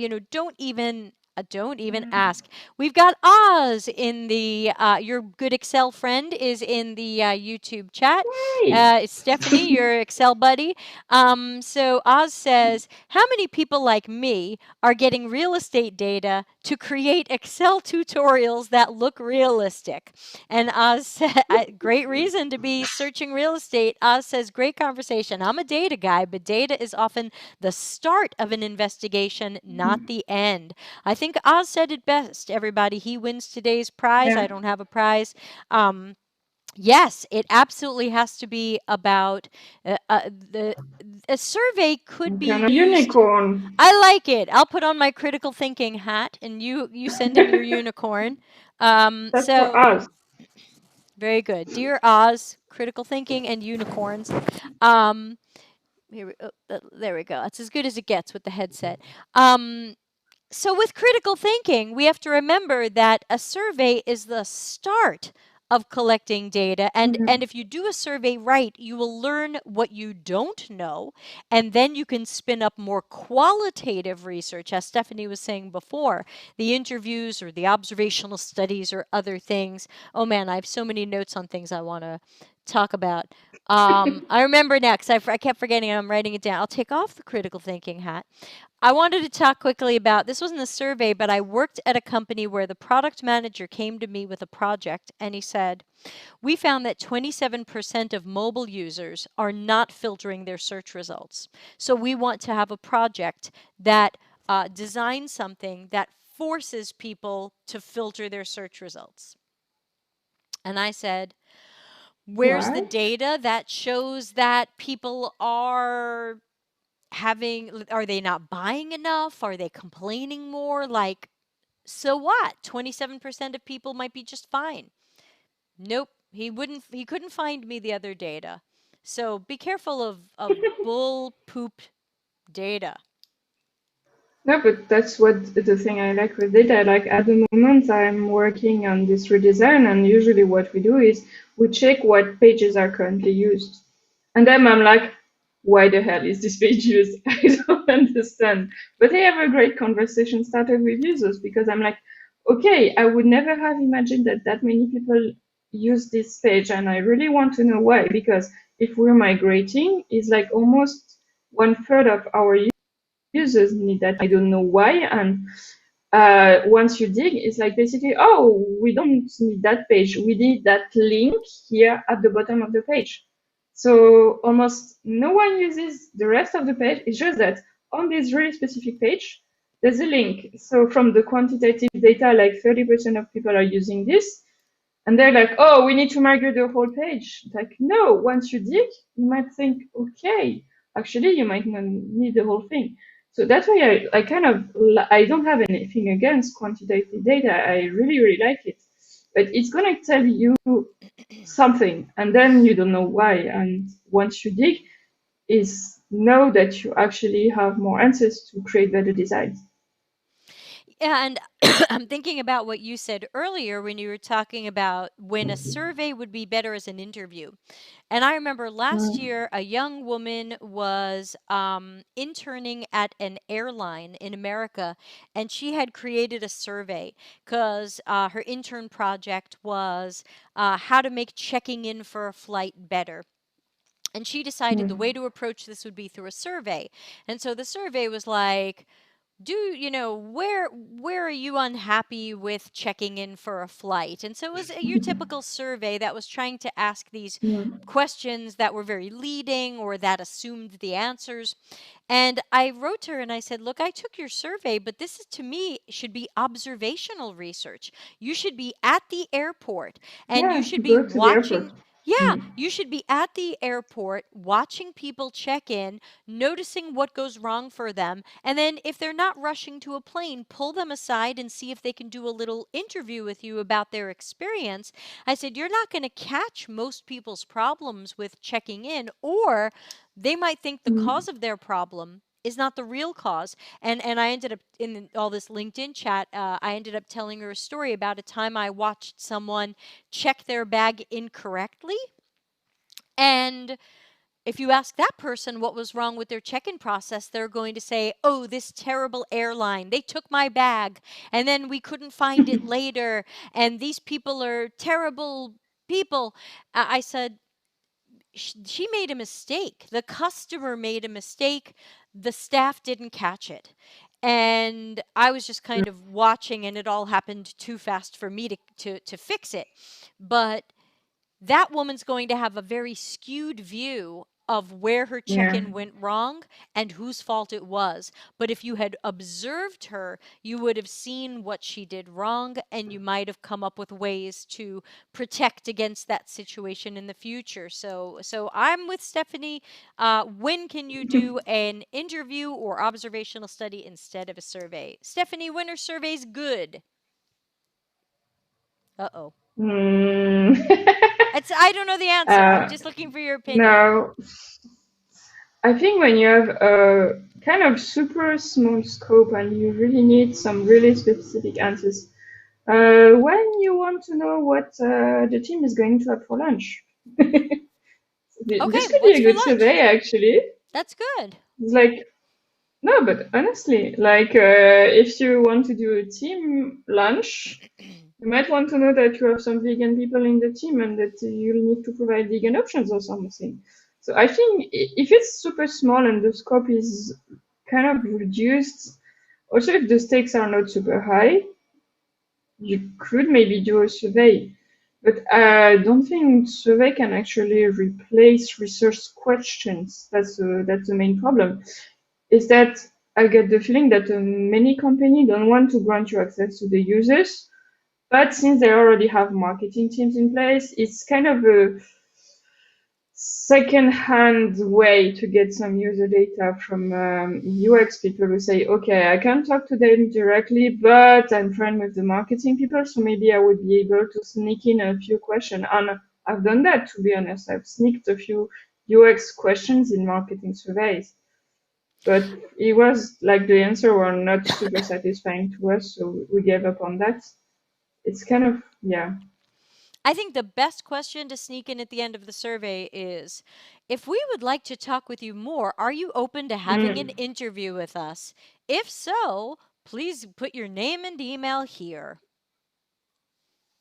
Don't even ask. We've got Oz in the your good Excel friend is in the YouTube chat. Hey. Stephanie, your Excel buddy. So Oz says, "How many people like me are getting real estate data to create Excel tutorials that look realistic?" And Oz said, "Great reason to be searching real estate." Oz says, "Great conversation. I'm a data guy, but data is often the start of an investigation, not the end." I think Oz said it best, everybody. He wins today's prize. Yeah. I don't have a prize. Um, yes, it absolutely has to be about the a survey could be Kind of used. unicorn. I like it. I'll put on my critical thinking hat, and you send in your unicorn. That's for So us. very good, dear Oz, critical thinking and unicorns. Um, there we go. That's as good as it gets with the headset. Um, so, with critical thinking, we have to remember that a survey is the start of collecting data. And if you do a survey right, you will learn what you don't know. And then you can spin up more qualitative research, as Stephanie was saying before, the interviews or the observational studies or other things. Oh man, I have so many notes on things I want to talk about. I remember now because I kept forgetting and I'm writing it down. I'll take off the critical thinking hat. I wanted to talk quickly about this wasn't a survey, but I worked at a company where the product manager came to me with a project and he said, "We found that 27% of mobile users are not filtering their search results. So we want to have a project that designs something that forces people to filter their search results." And I said, "Where's the Why? data that shows that people are they not buying enough? Are they complaining more? Like, so what? 27% of people might be just fine." Nope, he couldn't find me the other data. So be careful of bull poop data. No, but that's what the thing I like with data. Like at the moment, I'm working on this redesign, and usually what we do is we check what pages are currently used. And then I'm like, why the hell is this page used? I don't understand. But I have a great conversation started with users because I'm like, okay, I would never have imagined that that many people use this page, and I really want to know why. Because if we're migrating, it's like almost one third of our users need that. I don't know why. And once you dig, it's like basically, oh, we don't need that page. We need that link here at the bottom of the page. So almost no one uses the rest of the page. It's just that on this really specific page, there's a link. So from the quantitative data, like 30% of people are using this. And they're like, oh, we need to migrate the whole page. Like, no, once you dig, you might think, okay, actually, you might not need the whole thing. So that's why I kind of, I don't have anything against quantitative data. I really, really like it. But it's going to tell you something, and then you don't know why. And once you dig, is know that you actually have more answers to create better designs. And I'm thinking about what you said earlier when you were talking about when a survey would be better as an interview. And I remember last Mm, year, a young woman was interning at an airline in America, and she had created a survey because her intern project was how to make checking in for a flight better. And she decided the way mm, to approach this would be through a survey. And so the survey was like, where are you unhappy with checking in for a flight? And so it was your typical survey that was trying to ask these mm. questions that were very leading or that assumed the answers. And I wrote to her and I said, "Look, I took your survey, but this is to me should be observational research. You should be at the airport and you Yeah, should be go to the watching." airport. Yeah, Mm. you should be at the airport watching people check in, noticing what goes wrong for them, and then if they're not rushing to a plane, pull them aside and see if they can do a little interview with you about their experience. I said, you're not going to catch most people's problems with checking in, or they might think the Mm. cause of their problem is not the real cause. And I ended up in all this LinkedIn chat, I ended up telling her a story about a time I watched someone check their bag incorrectly. And if you ask that person what was wrong with their check-in process, they're going to say, "Oh, this terrible airline. They took my bag and then we couldn't find it later, and these people are terrible people." I said, she made a mistake. The customer made a mistake. The staff didn't catch it. And I was just kind of watching, and it all happened too fast for me to fix it. But that woman's going to have a very skewed view of where her Yeah. check-in went wrong and whose fault it was. But if you had observed her, you would have seen what she did wrong, and you might have come up with ways to protect against that situation in the future. So I'm with Stephanie. When can you do an interview or observational study instead of a survey? Stephanie, when are surveys good? Uh-oh. Mm. I don't know the answer. I'm uh, just looking for your opinion. Now, I think when you have a kind of super small scope and you really need some really specific answers, when you want to know what the team is going to have for lunch, Okay, this could be what's a for good lunch? survey actually. That's good. It's like, no, but honestly, like if you want to do a team lunch, you might want to know that you have some vegan people in the team and that you'll need to provide vegan options or something. So I think if it's super small and the scope is kind of reduced, also if the stakes are not super high, you could maybe do a survey. But I don't think survey can actually replace research questions. That's the main problem. Is that I get the feeling that many companies don't want to grant you access to the users, but since they already have marketing teams in place, it's kind of a second-hand way to get some user data from UX people who say, okay, I can't talk to them directly, but I'm friend with the marketing people, so maybe I would be able to sneak in a few questions. And I've done that, to be honest. I've sneaked a few UX questions in marketing surveys. But it was like the answer were not super satisfying to us, so we gave up on that. It's kind of, yeah. I think the best question to sneak in at the end of the survey is, if we would like to talk with you more, are you open to having an Mm, interview with us? If so, please put your name and email here.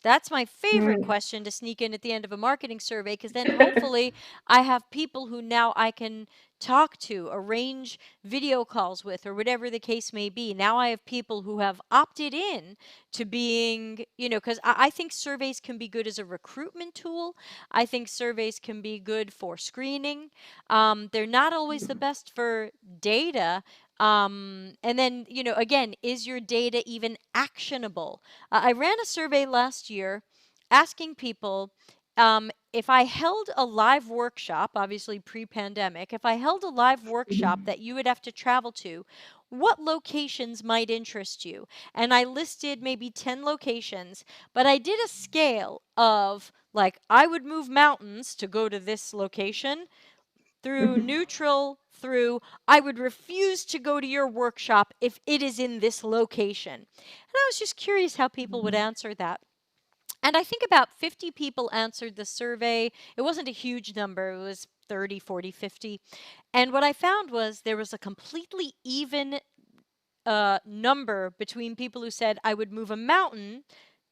That's my favorite mm, question to sneak in at the end of a marketing survey, because then hopefully I have people who now I can talk to, arrange video calls with, or whatever the case may be. Now I have people who have opted in to being, because I think surveys can be good as a recruitment tool. I think surveys can be good for screening. They're not always the best for data. And then, again, is your data even actionable? I ran a survey last year asking people, if I held a live workshop, obviously pre pandemic, if I held a live workshop that you would have to travel to, what locations might interest you? And I listed maybe 10 locations, but I did a scale of like, I would move mountains to go to this location, through neutral, through I would refuse to go to your workshop if it is in this location. And I was just curious how people would answer that. And I think about 50 people answered the survey. It wasn't a huge number, it was 30, 40, 50. And what I found was there was a completely even number between people who said, I would move a mountain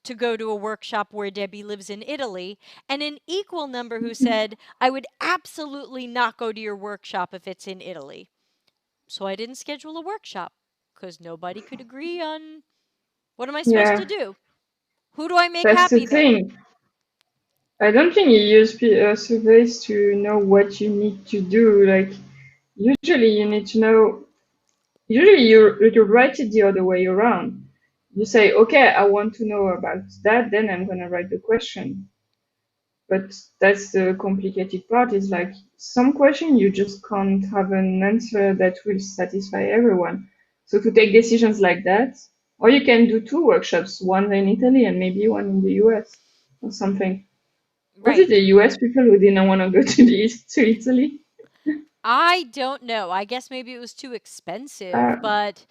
to go to a workshop where Debbie lives in Italy, and an equal number who said, I would absolutely not go to your workshop if it's in Italy. So I didn't schedule a workshop because nobody could agree on what am I supposed to yeah, do? Who do I make that's the happy there? thing. I don't think you use surveys to know what you need to do. Like, usually you need to know, usually you write it the other way around. You say, okay, I want to know about that, then I'm going to write the question. But that's the complicated part, is like some question you just can't have an answer that will satisfy everyone. So to take decisions like that, or you can do two workshops, one in Italy and maybe one in the US or something. Was it Right. the US people who didn't want to go to Italy? I don't know. I guess maybe it was too expensive, Uh, but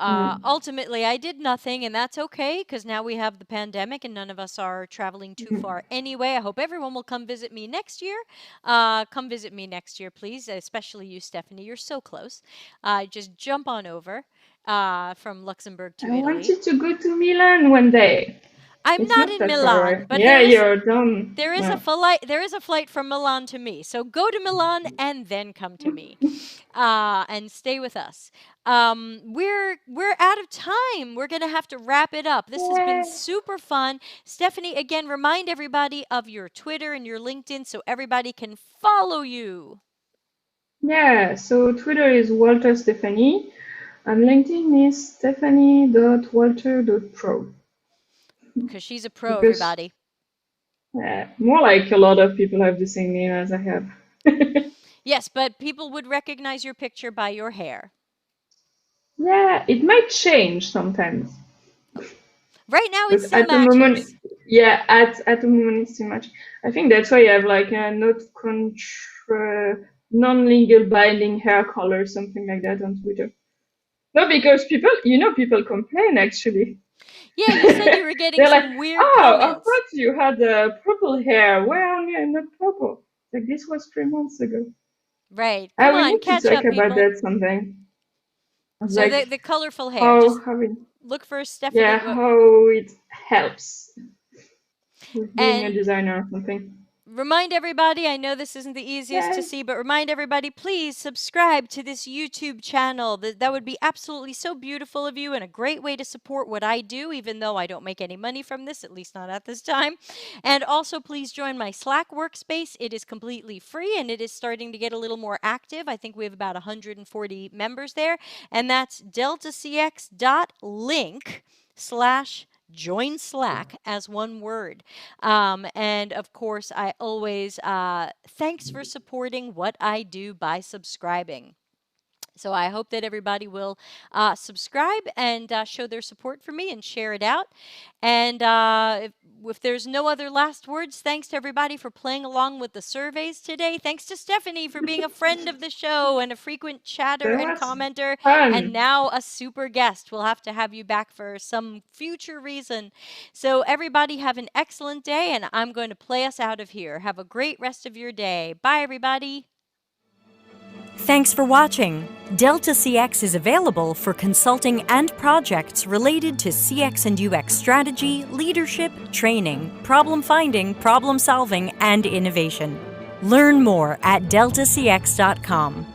mm, ultimately I did nothing, and that's okay because now we have the pandemic and none of us are traveling too mm. far anyway. I hope everyone will come visit me next year. Come visit me next year, please, especially you, Stephanie. You're so close. Just jump on over from Luxembourg I to Italy. wanted to go to Milan one day. I'm It's not not in that far Milan, away. but Yeah, you're done. there is a Yeah. flight from Milan to me. So go to Milan and then come to me, and stay with us. We're out of time. We're gonna have to wrap it up. This has been Yeah. super fun. Stephanie, again, remind everybody of your Twitter and your LinkedIn so everybody can follow you. Yeah, so Twitter is Walter Stephanie, and LinkedIn is stephanie.walter.pro. Because she's a pro, Because everybody. more like a lot of people have the same name as I have. Yes, but people would recognize your picture by your hair. Yeah, it might change sometimes, Right now, it but still at the moment, matches. yeah, at the moment it's too much. I think that's why you have like a non-legal binding hair color, something like that on Twitter. No, because people complain actually. Yeah, you said you were getting They're like, some weird "Oh, I comments. thought you had purple hair. Why are you not purple?" Like this was 3 months ago. Right. I Come will on, need to catch talk up, about people. that sometime. Of So like the colorful hair. how Just having look for yeah Stephanie. how it helps with being a And designer or something. remind everybody, I know this isn't the easiest to Yeah, see, but remind everybody, please subscribe to this YouTube channel. That would be absolutely so beautiful of you and a great way to support what I do, even though I don't make any money from this, at least not at this time. And also, please join my Slack workspace. It is completely free and it is starting to get a little more active. I think we have about 140 members there. And that's deltacx.link/join Slack as one word. And of course, I always thanks for supporting what I do by subscribing. So I hope that everybody will subscribe and show their support for me and share it out. And if there's no other last words, thanks to everybody for playing along with the surveys today. Thanks to Stephanie for being a friend of the show and a frequent chatter that and was commenter, and fun. now a super guest. We'll have to have you back for some future reason. So everybody have an excellent day, and I'm going to play us out of here. Have a great rest of your day. Bye, everybody. Thanks for watching. Delta CX is available for consulting and projects related to CX and UX strategy, leadership, training, problem finding, problem solving, and innovation. Learn more at deltacx.com.